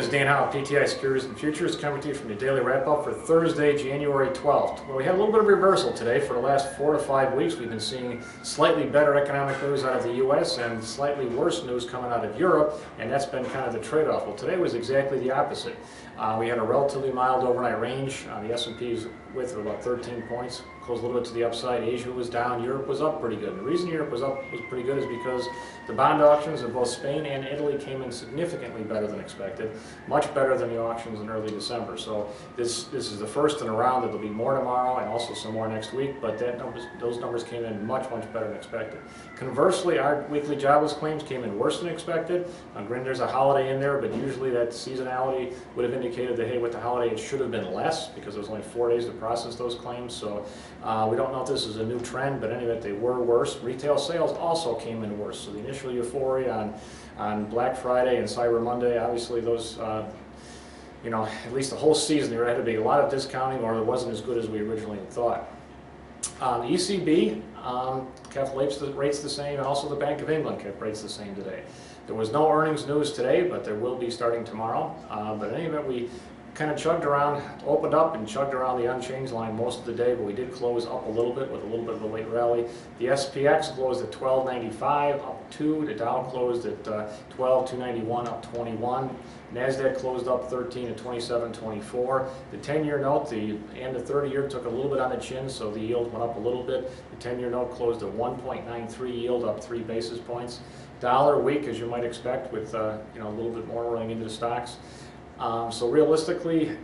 This is Dan Howe, PTI Securities and Futures, coming to you from the daily wrap-up for Thursday, January 12th. Well, we had a little bit of reversal today. For the last 4 to 5 weeks, we've been seeing slightly better economic news out of the U.S. and slightly worse news coming out of Europe, and that's been kind of the trade-off. Well, today was exactly the opposite. We had a relatively mild overnight range. The S&P's width of about 13 points, closed a little bit to the upside. Asia was down. Europe was up pretty good. And the reason Europe was pretty good is because the bond auctions in both Spain and Italy came in significantly better than expected, much better than the auctions in early December. So this is the first in a round. There'll be more tomorrow and also some more next week, but those numbers came in much better than expected. Conversely, our weekly jobless claims came in worse than expected. Granted, there's a holiday in there, but usually that seasonality would have indicated that, hey, with the holiday it should have been less because there was only 4 days to process those claims. So we don't know if this is a new trend, but anyway, they were worse. Retail sales also came in worse. So the initial euphoria on Black Friday and Cyber Monday, obviously those, at least the whole season there had to be a lot of discounting, or it wasn't as good as we originally thought. The ECB kept rates the same, and also the Bank of England kept rates the same today. There was no earnings news today, but there will be starting tomorrow. But in any event, we kind of chugged around, opened up and chugged around the unchanged line most of the day, but we did close up a little bit with a little bit of a late rally. The SPX closed at 1295, up 2. The Dow closed at 12291, up 21. NASDAQ closed up 13 at 2724. The 10-year note, and the 30-year took a little bit on the chin, so the yield went up a little bit. The 10-year note closed at 1.93 yield, up 3 basis points. Dollar weak, as you might expect, with a little bit more running into the stocks. So realistically,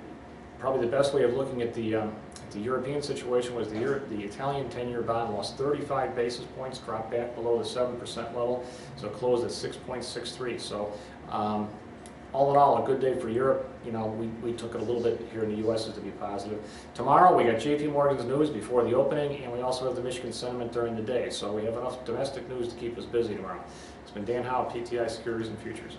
probably the best way of looking at the European situation was the Italian 10-year bond lost 35 basis points, dropped back below the 7% level, so closed at 6.63. So all in all, a good day for Europe. We took it a little bit here in the U.S. to be positive. Tomorrow we got JP Morgan's news before the opening, and we also have the Michigan sentiment during the day. So we have enough domestic news to keep us busy tomorrow. It's been Dan Howe, PTI Securities and Futures.